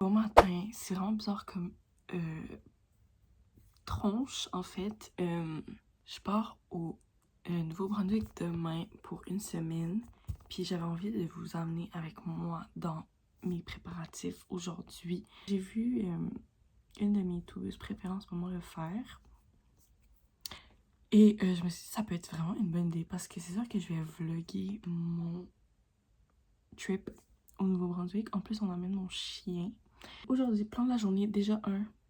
Bon matin, c'est vraiment bizarre comme tronche en fait. Je pars au Nouveau-Brunswick demain pour une semaine. Puis j'avais envie de vous emmener avec moi dans mes préparatifs aujourd'hui. J'ai vu une de mes youtubeuses préférences pour moi le faire. Et je me suis dit ça peut être vraiment une bonne idée parce que c'est sûr que je vais vlogger mon trip au Nouveau-Brunswick. En plus, on emmène mon chien. Aujourd'hui, plan de la journée, déjà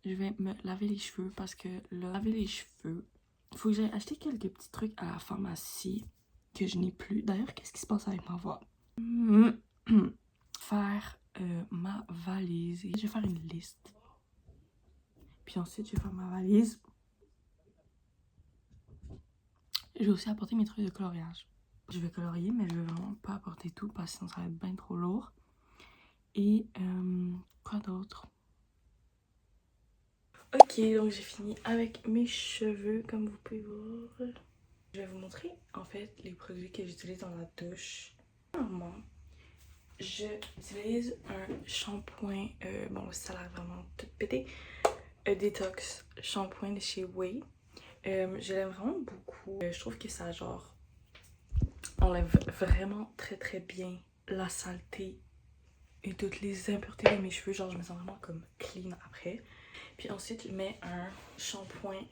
je vais me laver les cheveux parce que laver les cheveux, il faut que j'aille acheter quelques petits trucs à la pharmacie que je n'ai plus. D'ailleurs, qu'est-ce qui se passe avec ma voix? Faire ma valise. Et je vais faire une liste. Puis ensuite, je vais faire ma valise. Je vais aussi apporter mes trucs de coloriage. Je vais colorier, mais je vais vraiment pas apporter tout parce que sinon ça va être bien trop lourd. Et quoi d'autre? Ok, donc j'ai fini avec mes cheveux, comme vous pouvez voir. Je vais vous montrer en fait les produits que j'utilise dans la douche. Normalement, j'utilise un shampoing, bon ça a l'air vraiment tout pété, détox shampoing de chez Way. Je l'aime vraiment beaucoup. Je trouve que ça genre enlève vraiment très bien la saleté et toutes les impuretés de mes cheveux. Genre je me sens vraiment comme clean après. Puis ensuite, je mets un shampoing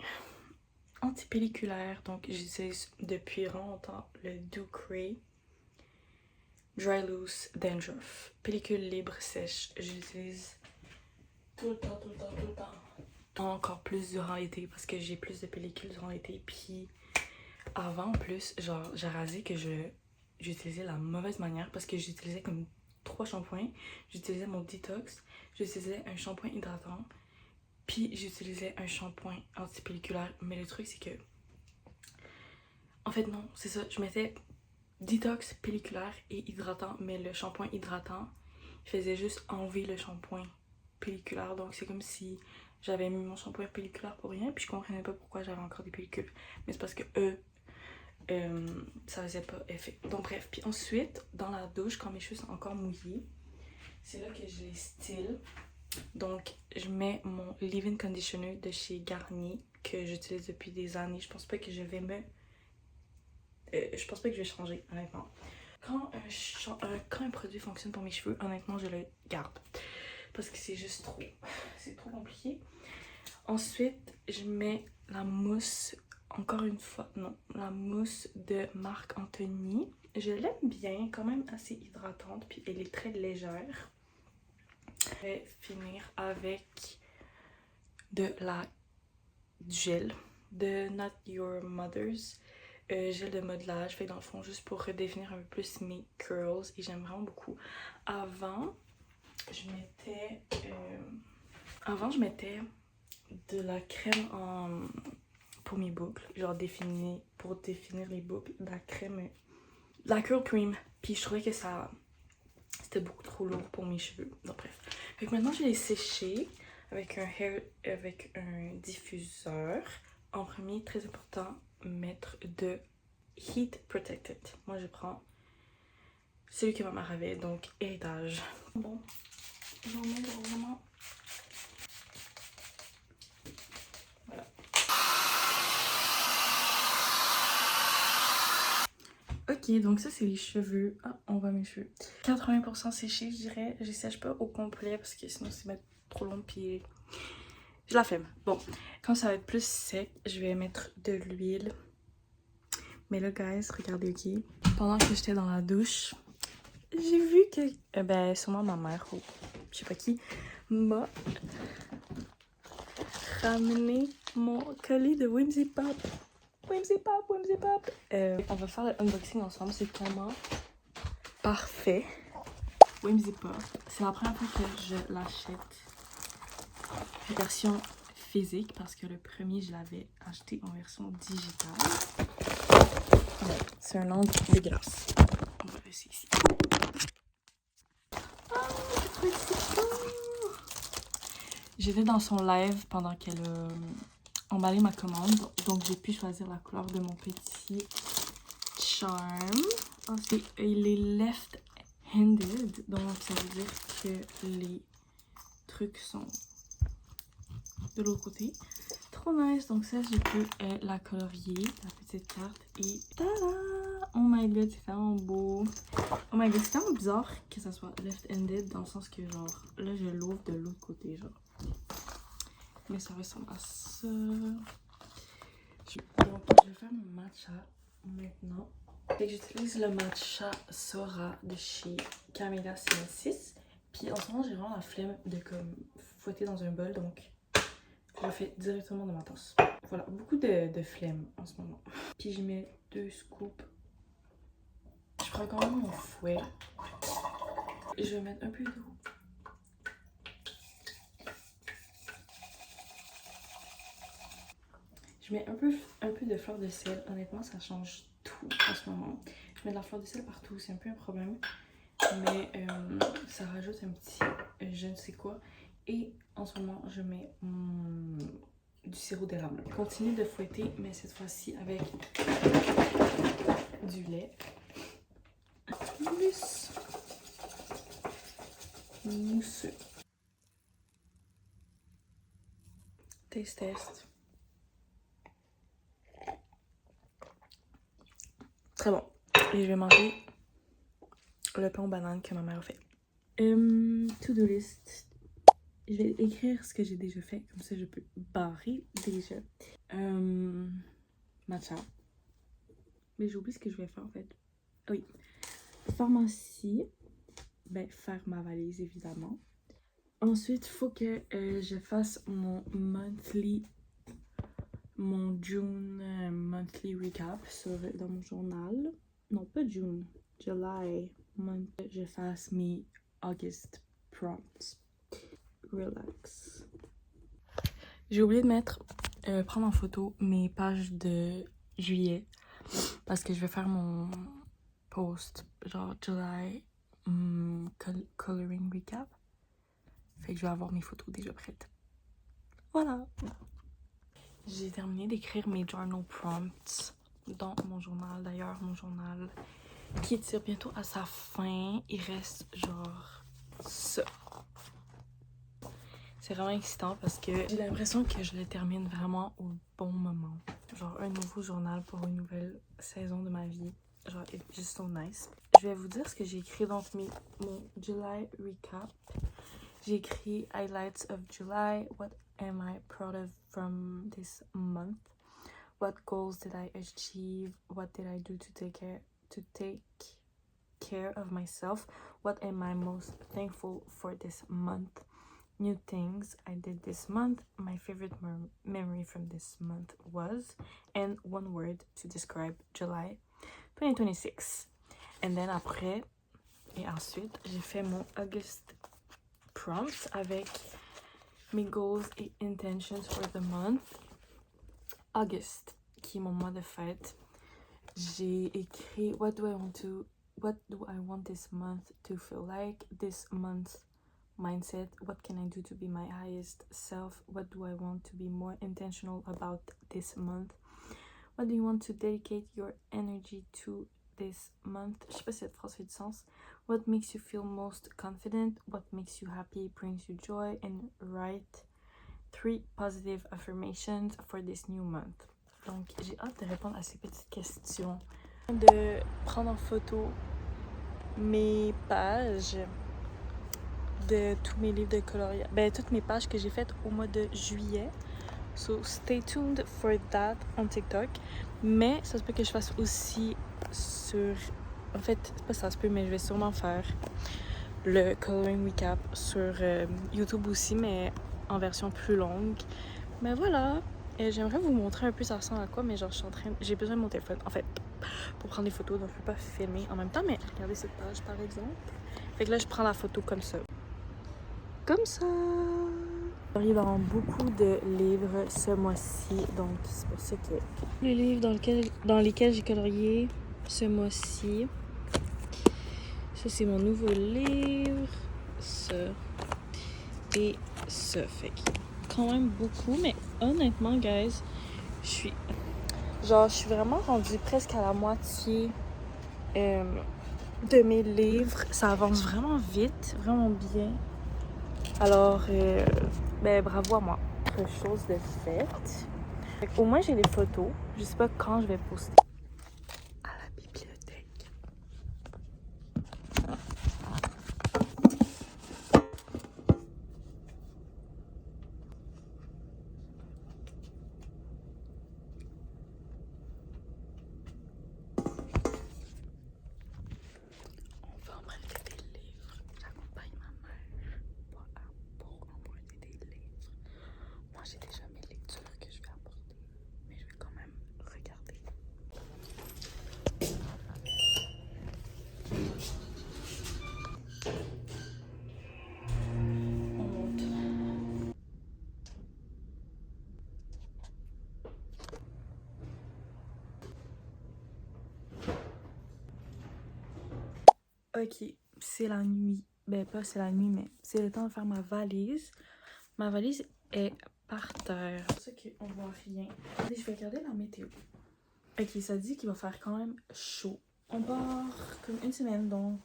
antipelliculaire. Donc, j'utilise depuis longtemps le Ducray Dry Loose Dandruff. Pellicule libre sèche. J'utilise tout le temps. Encore plus durant l'été parce que j'ai plus de pellicules durant l'été. Puis avant, en plus, genre, j'ai rasé que j'utilisais la mauvaise manière parce que j'utilisais comme 3 shampoings. J'utilisais mon détox. J'utilisais un shampoing hydratant. Puis j'utilisais un shampoing antipelliculaire. Mais le truc, c'est que... En fait, non, c'est ça. Je mettais détox pelliculaire et hydratant. Mais le shampoing hydratant, il faisait juste enlever le shampoing pelliculaire. Donc c'est comme si j'avais mis mon shampoing pelliculaire pour rien. Puis je comprenais pas pourquoi j'avais encore des pellicules. Mais c'est parce que ça faisait pas effet. Donc bref. Puis ensuite, dans la douche, quand mes cheveux sont encore mouillés, c'est là que je les style. Donc, je mets mon leave-in conditioner de chez Garnier que j'utilise depuis des années. Je pense pas que je vais changer, honnêtement. Quand un produit fonctionne pour mes cheveux, honnêtement, je le garde. Parce que c'est juste trop... C'est trop compliqué. Ensuite, je mets la mousse, encore une fois, non, la mousse de Marc Anthony. Je l'aime bien, quand même assez hydratante, puis elle est très légère. Je vais finir avec du gel de Not Your Mother's, gel de modelage, fait dans le fond juste pour redéfinir un peu plus mes curls et j'aime vraiment beaucoup. Avant je mettais de la crème pour mes boucles, genre pour définir les boucles, de la curl cream, puis je trouvais que c'était beaucoup trop lourd pour mes cheveux. Donc bref. Fait que maintenant je vais les sécher avec un diffuseur. En premier, très important, mettre de Heat Protected. Moi je prends celui que ma mère avait, donc héritage. Bon, j'en mets vraiment. Voilà. Ok, donc ça c'est les cheveux. Ah, on voit mes cheveux. 80% séchés, je dirais. Je les sèche pas au complet parce que sinon c'est mettre trop long puis je la flemme. Bon, quand ça va être plus sec, je vais mettre de l'huile. Mais là, guys, regardez, ok. Pendant que j'étais dans la douche, j'ai vu que, sûrement ma mère ou je sais pas qui, m'a ramené mon collier de Whimsy Pop. Whimsy Pop, Whimsy Pop. On va faire le unboxing ensemble, c'est tellement parfait. Whimsy Pop, c'est la première fois que je l'achète. Version physique parce que le premier, je l'avais acheté en version digitale. C'est un nom dégueulasse. On va laisser ici. J'étais dans son live pendant qu'elle a emballé ma commande. Donc j'ai pu choisir la couleur de mon petit charm. Il est left-handed. Donc ça veut dire que les trucs sont de l'autre côté. Trop nice. Donc ça, j'ai pu la colorier, la petite carte. Et tada! Oh my god, c'est tellement beau. Oh my god, c'est tellement bizarre que ça soit left-handed dans le sens que genre, là, je l'ouvre de l'autre côté, genre. Mais ça ressemble à ça. Donc, je vais faire mon matcha maintenant. Fait que j'utilise le matcha Sora de chez Camilla 6. Puis en ce moment, j'ai vraiment la flemme de comme fouetter dans un bol, donc je le fais directement dans ma tasse. Voilà, beaucoup de flemme en ce moment. Puis je mets 2 scoops. Je prends quand même mon fouet. Je vais mettre un peu d'eau. Je mets un peu de fleur de sel. Honnêtement, ça change tout en ce moment. Je mets de la fleur de sel partout, c'est un peu un problème. Mais ça rajoute un petit je ne sais quoi. Et en ce moment, je mets du sirop d'érable. Je continue de fouetter, mais cette fois-ci avec du lait. Plus mousseux. Taste test. Très bon. Et je vais manger le pain aux bananes que ma mère a fait. To-do list. Je vais écrire ce que j'ai déjà fait, comme ça je peux barrer déjà. Matcha. Mais j'ai oublié ce que je vais faire en fait. Oui. Pharmacie. Ben, faire ma valise évidemment. Ensuite, il faut que je fasse mon June monthly recap dans mon journal. Non, pas June, July month. Je fasse mes August prompts. Relax. J'ai oublié de prendre en photo mes pages de juillet parce que je vais faire mon post genre July coloring recap. Fait que je vais avoir mes photos déjà prêtes. Voilà. J'ai terminé d'écrire mes journal prompts dans mon journal. D'ailleurs, mon journal qui tire bientôt à sa fin. Il reste genre ça. C'est vraiment excitant parce que j'ai l'impression que je le termine vraiment au bon moment. Genre un nouveau journal pour une nouvelle saison de ma vie. Genre, it's just so nice. Je vais vous dire ce que j'ai écrit dans mon July recap. J'ai écrit highlights of July. What am I proud of from this month? What goals did I achieve? What did I do to take care of myself? What am I most thankful for this month? New things I did this month. My favorite memory from this month was, and one word to describe July 2026. And then ensuite, j'ai fait mon August prompts avec mes goals et intentions for the month. August, qui est mon mois de fête. J'ai écrit what do I want this month to feel like? This month's mindset. What can I do to be my highest self? What do I want to be more intentional about this month? What do you want to dedicate your energy to this month? Je sais pas si cette phrase fait du sens. What makes you feel most confident? What makes you happy, brings you joy? And write 3 positive affirmations for this new month. Donc, j'ai hâte de répondre à ces petites questions. De prendre en photo mes pages de tous mes livres de coloriage. Ben, toutes mes pages que j'ai faites au mois de juillet. So, stay tuned for that on TikTok. Mais ça se peut que je fasse aussi sur... En fait, c'est pas ça se peut, mais je vais sûrement faire le coloring recap sur YouTube aussi, mais en version plus longue. Mais voilà, et j'aimerais vous montrer un peu ça ressemble à quoi, mais genre j'ai besoin de mon téléphone, en fait, pour prendre des photos, donc je peux pas filmer en même temps, mais regardez cette page par exemple. Fait que là, je prends la photo comme ça. Comme ça. J'arrive dans beaucoup de livres ce mois-ci, donc c'est pour ça que... Les livres dans lesquels j'ai colorié ce mois-ci. Ça, c'est mon nouveau livre. Ça. Et ça. Fait que quand même beaucoup, mais honnêtement, guys, je suis vraiment rendue presque à la moitié de mes livres. Ça avance vraiment vite, vraiment bien. Alors, ben bravo à moi. Autre chose de faite. Au moins, j'ai les photos. Je sais pas quand je vais poster. À la bibliothèque. On va emprunter des livres. J'accompagne ma mère pour emprunter des livres. Moi, j'ai déjà mes lectures que je vais apporter. Mais je vais quand même regarder. On monte. Ok, c'est la nuit. Ben, pas c'est la nuit, mais c'est le temps de faire ma valise. Ma valise est par terre. C'est ça qu'on voit rien. Allez, je vais regarder la météo. Ok, ça dit qu'il va faire quand même chaud. On part comme une semaine, donc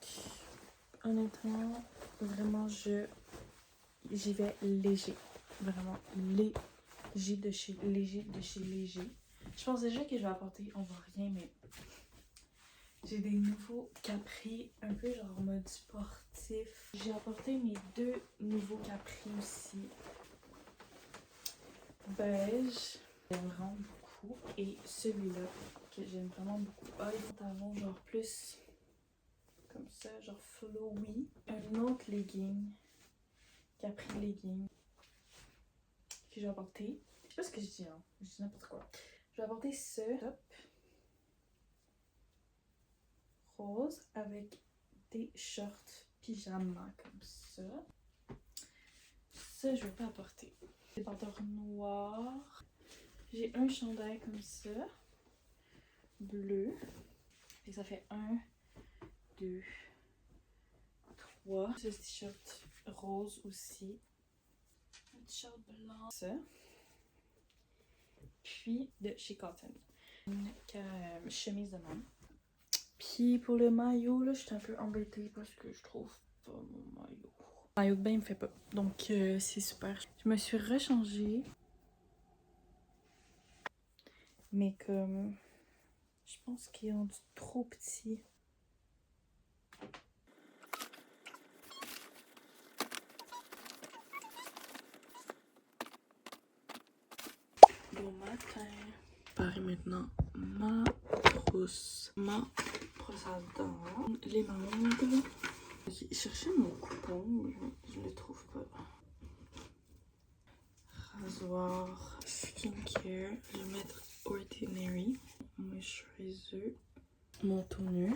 honnêtement, vraiment, j'y vais léger. Vraiment léger de chez léger. Je pense déjà que je vais apporter, on voit rien, mais j'ai des nouveaux capris, un peu genre en mode sportif. J'ai apporté mes 2 nouveaux capris aussi. Beige, j'aime vraiment beaucoup. Et celui-là, que j'aime vraiment beaucoup. Ah, les pantalons, genre plus comme ça, genre flowy. Un autre legging, capri legging, que j'ai apporté. Je sais pas ce que je dis, hein. Je dis n'importe quoi. Je vais apporter ce top rose avec des shorts pyjama comme ça. Ça, je vais pas apporter. Des pantalons noirs. J'ai un chandail comme ça, bleu. Et ça fait 1, 2, 3. Ce t-shirt rose aussi. Un t-shirt blanc. Ça. Puis de chez Cotton. Une chemise de même. Puis pour le maillot, là, je suis un peu embêtée parce que je trouve pas mon maillot. Le maillot de bain, il me fait pas. Donc, c'est super. Je me suis rechangée. Mais comme... Je pense qu'il est rendu trop petit. Bon matin. Pareil maintenant ma brosse à dents, les mangues. J'ai cherché mon coupon, mais je le trouve pas. Rasoir, skincare, je vais mettre Ordinary, moisturizer, mon toner,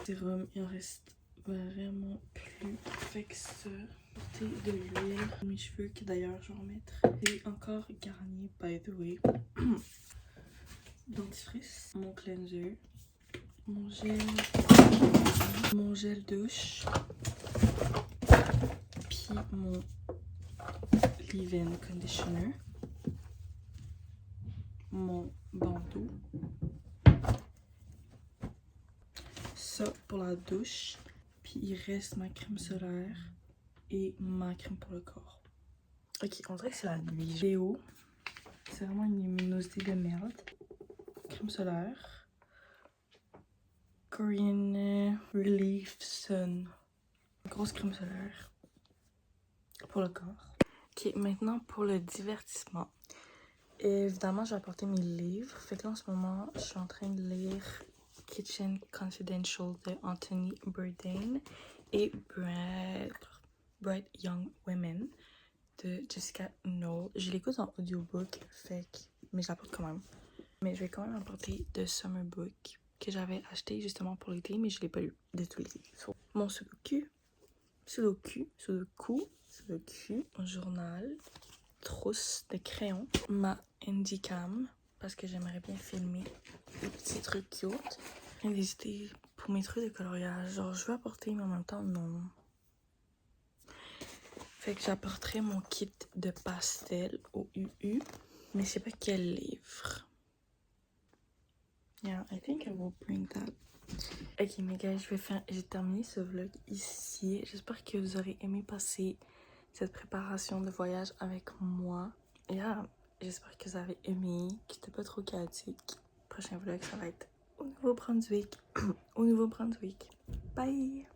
sérum, il en reste vraiment plus. Fait que ça, de l'huile, mes cheveux que d'ailleurs je vais remettre. Et encore Garnier by the way. Dentifrice, mon cleanser, mon gel douche, puis mon leave-in conditioner, mon bandeau, ça pour la douche, puis il reste ma crème solaire et ma crème pour le corps. Ok, on dirait que c'est la nuit. Géo, c'est vraiment une luminosité de merde. Crème solaire, Korean Relief Sun, grosse crème solaire pour le corps. Ok, maintenant pour le divertissement. Évidemment, j'ai apporté mes livres. Fait que là, en ce moment, je suis en train de lire Kitchen Confidential de Anthony Bourdain et Bright Young Women de Jessica Knoll. Je l'écoute en audiobook, fait que... mais je l'apporte quand même. Mais je vais quand même apporter The Summer Book que j'avais acheté justement pour l'été, mais je l'ai pas lu de tous les livres. Mon sudoku, mon journal, trousse de crayon, ma Handycam parce que j'aimerais bien filmer des petits trucs cute. J'ai des idées pour mes trucs de coloriage, genre je veux apporter mais en même temps non. Fait que j'apporterai mon kit de pastel au UU, mais je sais pas quel livre. Yeah, I think I will bring that. Ok mes gars, j'ai terminé ce vlog ici. J'espère que vous aurez aimé passer cette préparation de voyage avec moi. Et là, j'espère que vous avez aimé, que c'était pas trop chaotique. Prochain vlog, ça va être au Nouveau-Brunswick. Au Nouveau-Brunswick. Bye!